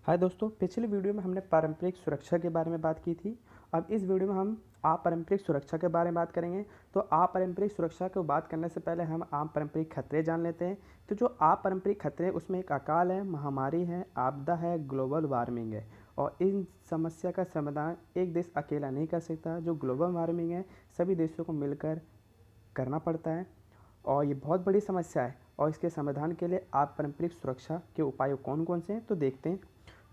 हाय दोस्तों, पिछली वीडियो में हमने पारंपरिक सुरक्षा के बारे में बात की थी। अब इस वीडियो में हम अपारंपरिक सुरक्षा के बारे में बात करेंगे। तो अपारंपरिक सुरक्षा को बात करने से पहले हम आम पारंपरिक खतरे जान लेते हैं। तो जो अपारंपरिक खतरे उसमें एक अकाल है, महामारी है, आपदा है, ग्लोबल वार्मिंग है। और इन समस्या का समाधान एक देश अकेला नहीं कर सकता। जो ग्लोबल वार्मिंग है सभी देशों को मिलकर करना पड़ता है और ये बहुत बड़ी समस्या है। और इसके समाधान के लिए अपारंपरिक सुरक्षा के उपाय कौन कौन से हैं तो देखते हैं।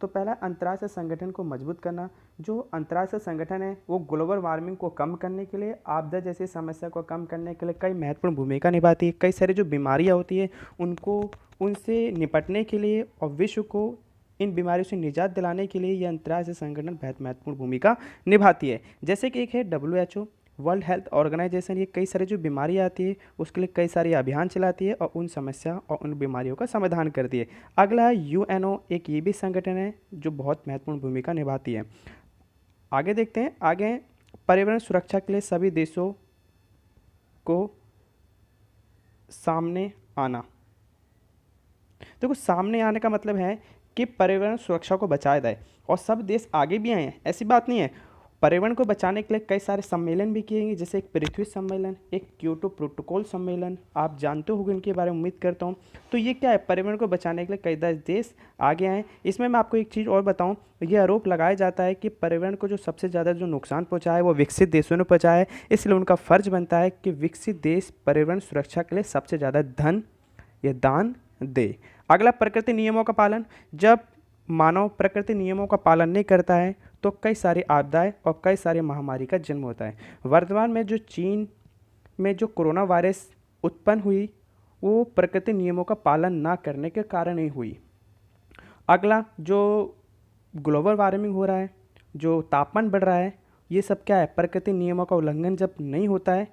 तो पहला, अंतर्राष्ट्रीय संगठन को मजबूत करना। जो अंतर्राष्ट्रीय संगठन है वो ग्लोबल वार्मिंग को कम करने के लिए, आपदा जैसी समस्या को कम करने के लिए कई महत्वपूर्ण भूमिका निभाती है। कई सारी जो बीमारियां होती है उनको उनसे निपटने के लिए और विश्व को इन बीमारियों से निजात दिलाने के लिए यह अंतर्राष्ट्रीय संगठन बहुत महत्वपूर्ण भूमिका निभाती है। जैसे कि एक है WHO, वर्ल्ड हेल्थ ऑर्गेनाइजेशन। ये कई सारी जो बीमारियाँ आती है उसके लिए कई सारे अभियान चलाती है और उन समस्या और उन बीमारियों का समाधान करती है। अगला है UNO, एक ये भी संगठन है जो बहुत महत्वपूर्ण भूमिका निभाती है। आगे देखते हैं। आगे, पर्यावरण सुरक्षा के लिए सभी देशों को सामने आना। देखो, सामने आने का मतलब है कि पर्यावरण सुरक्षा को बचाया जाए और सब देश आगे भी आए हैं, ऐसी बात नहीं है। पर्यावरण को बचाने के लिए कई सारे सम्मेलन भी किए गए, जैसे एक पृथ्वी सम्मेलन, एक क्योटो प्रोटोकॉल सम्मेलन। आप जानते होंगे इनके बारे में, उम्मीद करता हूँ। तो ये क्या है, पर्यावरण को बचाने के लिए कई देश आगे आए। इसमें मैं आपको एक चीज़ और बताऊँ, ये आरोप लगाया जाता है कि पर्यावरण को जो सबसे ज़्यादा जो नुकसान पहुँचा है वो विकसित देशों ने पहुँचाया है। इसलिए उनका फ़र्ज बनता है कि विकसित देश पर्यावरण सुरक्षा के लिए सबसे ज़्यादा धन या दान दे। अगला, प्रकृति नियमों का पालन। जब मानव प्रकृति नियमों का पालन नहीं करता है तो कई सारी आपदाएं और कई सारी महामारी का जन्म होता है। वर्तमान में जो चीन में जो कोरोना वायरस उत्पन्न हुई वो प्रकृति नियमों का पालन ना करने के कारण ही हुई। अगला, जो ग्लोबल वार्मिंग हो रहा है, जो तापमान बढ़ रहा है, ये सब क्या है, प्रकृति नियमों का उल्लंघन जब नहीं होता है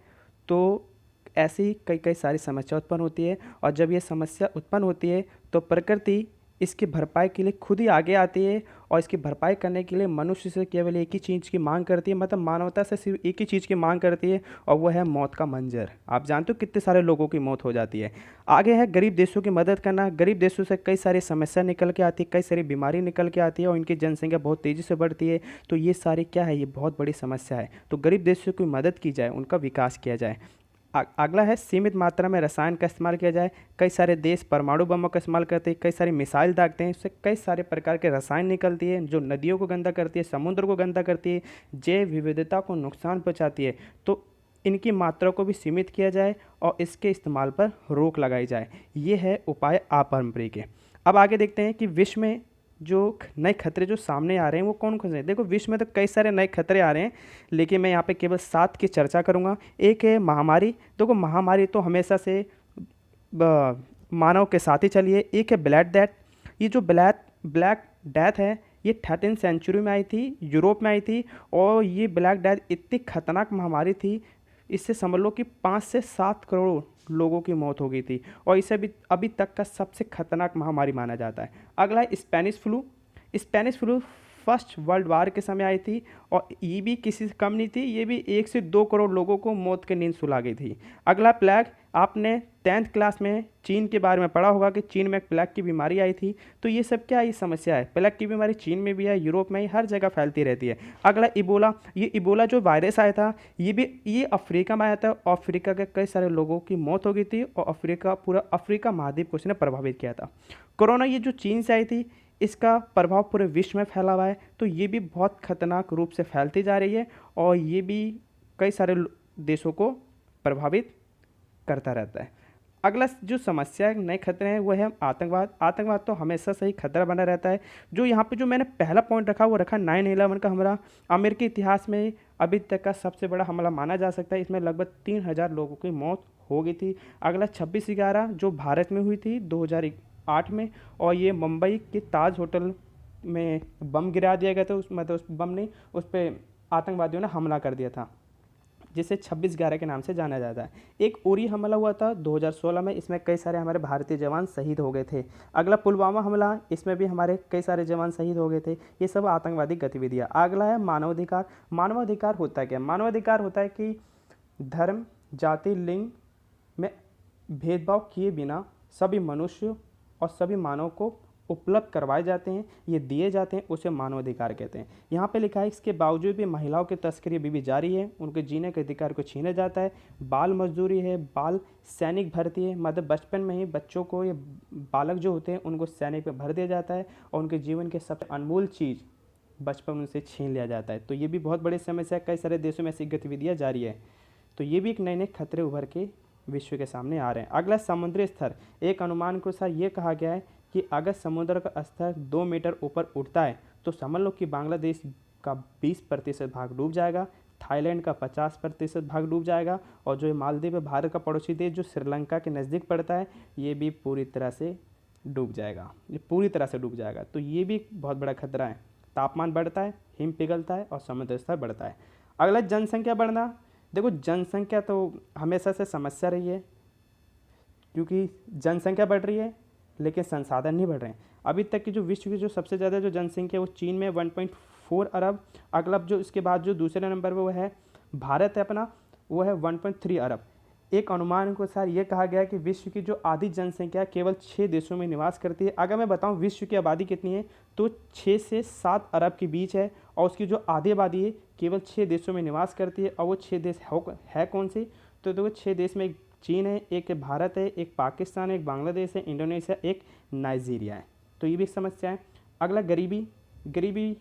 तो ऐसी ही कई कई सारी समस्या उत्पन्न होती है। और जब ये समस्या उत्पन्न होती है तो प्रकृति इसकी भरपाई के लिए खुद ही आगे आती है और इसकी भरपाई करने के लिए मनुष्य से केवल एक ही चीज़ की मांग करती है, मतलब मानवता से सिर्फ एक ही चीज़ की मांग करती है और वह है मौत का मंजर। आप जानते हो कितने सारे लोगों की मौत हो जाती है। आगे है गरीब देशों की मदद करना। गरीब देशों से कई सारी समस्या निकल के आती है, कई सारी बीमारी निकल के आती है और इनकी जनसंख्या बहुत तेज़ी से बढ़ती है। तो ये सारी क्या है, ये बहुत बड़ी समस्या है। तो गरीब देशों की मदद की जाए, उनका विकास किया जाए। अगला है सीमित मात्रा में रसायन का इस्तेमाल किया जाए। कई सारे देश परमाणु बमों का इस्तेमाल करते हैं, कई सारी मिसाइल दागते हैं, इससे कई सारे प्रकार के रसायन निकलती है जो नदियों को गंदा करती है, समुद्र को गंदा करती है, जैव विविधता को नुकसान पहुंचाती है। तो इनकी मात्रा को भी सीमित किया जाए और इसके इस्तेमाल पर रोक लगाई जाए। ये है उपाय अपारंपरिक के। अब आगे देखते हैं कि विश्व में जो नए खतरे जो सामने आ रहे हैं वो कौन कौन से हैं। देखो, विश्व में तो कई सारे नए खतरे आ रहे हैं, लेकिन मैं यहाँ पे केवल 7 की चर्चा करूँगा। एक है महामारी। देखो, महामारी तो हमेशा से मानव के साथ ही चली है। एक है ब्लैक डेथ। ये जो ब्लैक डेथ है ये 13th सेंचुरी में आई थी, यूरोप में आई थी। और ये ब्लैक डेथ इतनी खतरनाक महामारी थी, इससे समझ लो कि 5 से 7 करोड़ लोगों की मौत हो गई थी और इसे अभी तक का सबसे खतरनाक महामारी माना जाता है। अगला है Spanish flu. Spanish flu first world war के समय आई थी और ये भी किसी से कम नहीं थी, ये भी 1 से 2 करोड़ लोगों को मौत की नींद सुला गई थी। अगला प्लेग। आपने 10th क्लास में चीन के बारे में पढ़ा होगा कि चीन में एक प्लेग की बीमारी आई थी। तो ये सब क्या, ये समस्या है। प्लेग की बीमारी चीन में भी है, यूरोप में ही, हर जगह फैलती रहती है। अगला इबोला। ये इबोला जो वायरस आया था ये अफ्रीका में आया था। अफ्रीका के कई सारे लोगों की मौत हो गई थी और पूरा अफ्रीका महाद्वीप को इसने प्रभावित किया था। कोरोना, ये जो चीन से आई थी, इसका प्रभाव पूरे विश्व में फैला हुआ है। तो ये भी बहुत खतरनाक रूप से फैलती जा रही है और ये भी कई सारे देशों को प्रभावित करता रहता है। अगला जो समस्या नए खतरे हैं वो है आतंकवाद। आतंकवाद तो हमेशा से ही खतरा बना रहता है। जो यहाँ पे जो मैंने पहला पॉइंट रखा वो रखा 9/11 का हमला। अमेरिकी इतिहास में अभी तक का सबसे बड़ा हमला माना जा सकता है। इसमें लगभग 3000 लोगों की मौत हो गई थी। अगला 26/11 जो भारत में हुई थी 2008 में, और ये मुंबई के ताज होटल में बम गिरा दिया गया था। उस बम ने उस पर आतंकवादियों ने हमला कर दिया था, जिसे 26/11 के नाम से जाना जाता है। एक उरी हमला हुआ था 2016 में, इसमें कई सारे हमारे भारतीय जवान शहीद हो गए थे। अगला पुलवामा हमला, इसमें भी हमारे कई सारे जवान शहीद हो गए थे। ये सब आतंकवादी गतिविधियाँ। अगला है मानवाधिकार। मानवाधिकार होता है क्या? मानवाधिकार होता है कि धर्म, जाति, लिंग में भेदभाव किए बिना सभी मनुष्य और सभी मानव को उपलब्ध करवाए जाते हैं, ये दिए जाते हैं, उसे मानवाधिकार कहते हैं। यहाँ पे लिखा है इसके बावजूद भी महिलाओं की तस्करी अभी भी जारी है, उनके जीने के अधिकार को छीना जाता है, बाल मजदूरी है, बाल सैनिक भर्ती है, मतलब बचपन में ही बच्चों को, ये बालक जो होते हैं उनको सैनिक में भर दिया जाता है और उनके जीवन के सबसे अनमोल चीज़ बचपन उनसे छीन लिया जाता है। तो ये भी बहुत बड़ी समस्या है, कई सारे देशों में ऐसी गतिविधियाँ जारी है। तो ये भी एक नए नए खतरे उभर के विश्व के सामने आ रहे हैं। अगला समुद्री स्तर, एक अनुमान के अनुसार ये कहा गया है कि अगर समुद्र का स्तर 2 मीटर ऊपर उठता है तो समझ लो कि बांग्लादेश का 20% भाग डूब जाएगा, थाईलैंड का 50% भाग डूब जाएगा, और जो मालदीव है भारत का पड़ोसी देश जो श्रीलंका के नज़दीक पड़ता है, ये भी पूरी तरह से डूब जाएगा, ये पूरी तरह से डूब जाएगा। तो ये भी बहुत बड़ा खतरा है। तापमान बढ़ता है, हिम पिघलता है और समुद्र स्तर बढ़ता है। अगला जनसंख्या बढ़ना। देखो जनसंख्या तो हमेशा से समस्या रही है, क्योंकि जनसंख्या बढ़ रही है लेकिन संसाधन नहीं बढ़ रहे हैं। अभी तक की जो विश्व की जो सबसे ज़्यादा जो जनसंख्या है वो चीन में 1.4 अरब। अगला जो इसके बाद जो दूसरे नंबर पर वो है भारत है अपना, वो है 1.3 अरब। एक अनुमान के अनुसार ये कहा गया है कि विश्व की जो आधी जनसंख्या केवल 6 देशों में निवास करती है। अगर मैं बताऊं विश्व की आबादी कितनी है तो 6 से 7 अरब के बीच है, और उसकी जो आधी आबादी है केवल 6 देशों में निवास करती है। और वो 6 देश है कौन से? तो देखो 6 देश में एक चीन है, एक भारत है, एक पाकिस्तान है, एक बांग्लादेश है, इंडोनेशिया, एक नाइजीरिया है। तो ये भी एक समस्या है। अगला गरीबी। गरीबी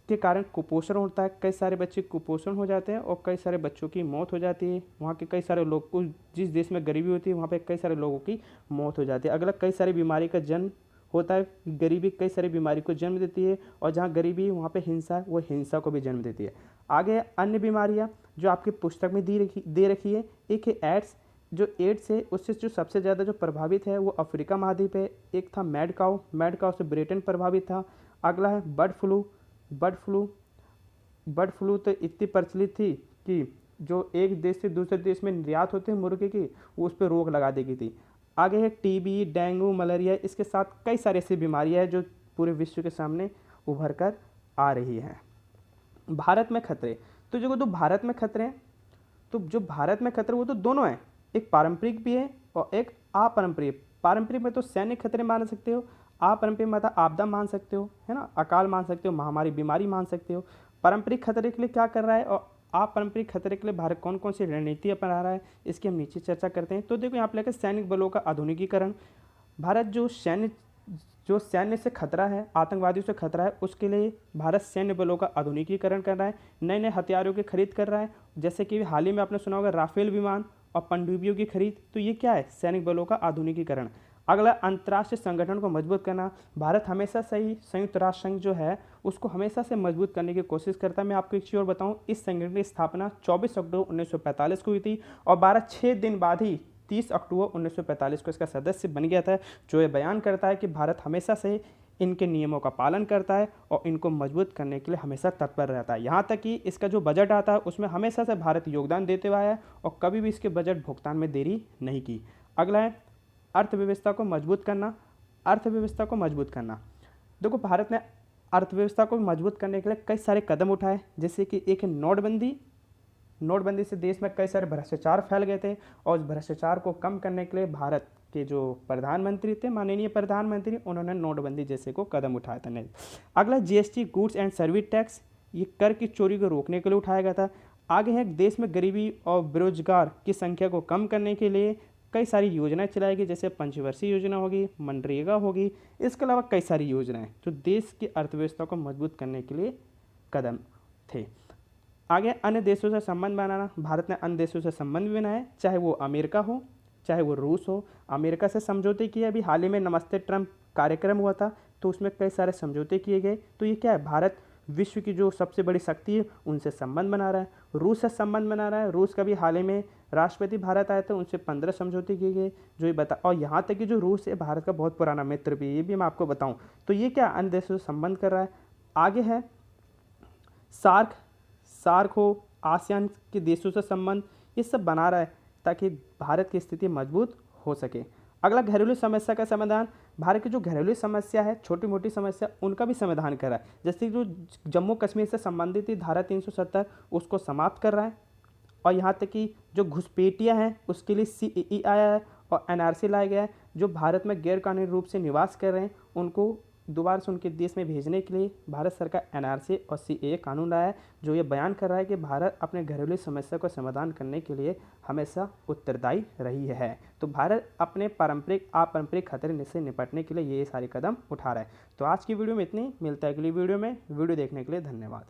के कारण कुपोषण होता है, कई सारे बच्चे कुपोषण हो जाते हैं और कई सारे बच्चों की मौत हो जाती है। वहाँ के कई सारे लोग को, जिस देश में गरीबी होती है वहाँ पे कई सारे लोगों की मौत हो जाती है। अगला कई सारी बीमारी का जन्म होता है। गरीबी कई सारी बीमारी को जन्म देती है, और जहाँ गरीबी वहाँ पे हिंसा है, वो हिंसा को भी जन्म देती है। आगे अन्य बीमारियाँ जो आपकी पुस्तक में दे रखी है। एक है एड्स। जो एड्स है उससे जो सबसे ज़्यादा जो प्रभावित है वो अफ्रीका महाद्वीप है। एक था मैड काउ से ब्रिटेन प्रभावित था। अगला है बर्ड फ्लू। बर्ड फ्लू तो इतनी प्रचलित थी कि जो एक देश से दूसरे देश में निर्यात होते हैं मुर्गे की, वो उस पर रोक लगा दी गई थी। आगे है टीबी, डेंगू, मलेरिया। इसके साथ कई सारी ऐसी बीमारियां हैं जो पूरे विश्व के सामने उभर कर आ रही हैं। भारत में खतरे। तो जो भारत में खतरे हैं, तो जो भारत में खतरे वो तो दोनों हैं, एक पारंपरिक भी है और एक अपारंपरिक। पारंपरिक में तो सैन्य खतरे मान सकते हो, अपारंपरिक में आपदा मान सकते हो, है ना, अकाल मान सकते हो, महामारी बीमारी मान सकते हो। पारंपरिक खतरे के लिए क्या कर रहा है और अपारंपरिक खतरे के लिए भारत कौन कौन सी रणनीति अपना रहा है, इसकी हम नीचे चर्चा करते हैं। तो देखो यहाँ पे लेकर सैनिक बलों का आधुनिकीकरण। भारत जो सैन्य से खतरा है, आतंकवादियों से खतरा है, उसके लिए भारत सैन्य बलों का आधुनिकीकरण कर रहा है, नए नए हथियारों की खरीद कर रहा है। जैसे कि हाल ही में आपने सुना होगा राफेल विमान और पनडुब्बियों की खरीद। तो ये क्या है? सैनिक बलों का आधुनिकीकरण। अगला अंतर्राष्ट्रीय संगठन को मजबूत करना। भारत हमेशा से ही संयुक्त राष्ट्र संघ जो है उसको हमेशा से मजबूत करने की कोशिश करता है। मैं आपको एक चीज़ और बताऊं, इस संगठन की स्थापना 24 अक्टूबर 1945 को हुई थी और भारत 6 दिन बाद ही 30 अक्टूबर 1945 को इसका सदस्य बन गया था, जो ये बयान करता है कि भारत हमेशा से इनके नियमों का पालन करता है और इनको मजबूत करने के लिए हमेशा तत्पर रहता है। यहाँ तक कि इसका जो बजट आता है उसमें हमेशा से भारत योगदान देते हुआ है और कभी भी इसके बजट भुगतान में देरी नहीं की। अगला है अर्थव्यवस्था को मजबूत करना। अर्थव्यवस्था को मजबूत करना, देखो भारत ने अर्थव्यवस्था को मजबूत करने के लिए कई सारे कदम उठाए, जैसे कि एक है नोटबंदी। नोटबंदी से देश में कई सारे भ्रष्टाचार फैल गए थे और उस भ्रष्टाचार को कम करने के लिए भारत के जो प्रधानमंत्री थे, माननीय प्रधानमंत्री, उन्होंने नोटबंदी जैसे को कदम उठाया था। नहीं, अगला GST, goods and service tax, ये कर की चोरी को रोकने के लिए उठाया गया था। आगे है देश में गरीबी और बेरोजगार की संख्या को कम करने के लिए कई सारी योजनाएं चलाई गई, जैसे पंचवर्षीय योजना होगी, मनरेगा होगी। इसके अलावा कई सारी योजनाएं जो देश की अर्थव्यवस्था को मजबूत करने के लिए कदम थे। आगे अन्य देशों से संबंध बनाना। भारत ने अन्य देशों से संबंध भी बनाए, चाहे वो अमेरिका हो, चाहे वो रूस हो। अमेरिका से समझौते किए, अभी हाल ही में नमस्ते ट्रंप कार्यक्रम हुआ था तो उसमें कई सारे समझौते किए गए। तो ये क्या है? भारत विश्व की जो सबसे बड़ी शक्ति है उनसे संबंध बना रहा है, रूस से संबंध बना रहा है। रूस का भी हाल ही में राष्ट्रपति भारत आए थे, उनसे 15 समझौते किए गए, जो ये बता। और यहाँ तक कि जो रूस है भारत का बहुत पुराना मित्र भी है, ये भी मैं आपको बताऊँ। तो ये क्या अन्य देशों से संबंध कर रहा है। आगे है सार्क हो, आसियान के देशों से संबंध, ये सब बना रहा है ताकि भारत की स्थिति मजबूत हो सके। अगला घरेलू समस्या का समाधान। भारत की जो घरेलू समस्या है, छोटी मोटी समस्या, उनका भी समाधान कर रहा है। जैसे जो जम्मू कश्मीर से संबंधित थी धारा 370, उसको समाप्त कर रहा है। और यहाँ तक कि जो घुसपैठिया हैं उसके लिए CAA आया है और एनआरसी लाया गया है, जो भारत में गैर कानूनी रूप से निवास कर रहे हैं उनको दोबारा से उनके देश में भेजने के लिए भारत सरकार एनआरसी और सीएए कानून लाया है, जो ये बयान कर रहा है कि भारत अपने घरेलू समस्या को समाधान करने के लिए हमेशा उत्तरदायी रही है। तो भारत अपने पारंपरिक अपारंपरिक खतरे से निपटने के लिए ये सारे कदम उठा रहा है। तो आज की वीडियो में इतनी, मिलता है अगली वीडियो में। वीडियो देखने के लिए धन्यवाद।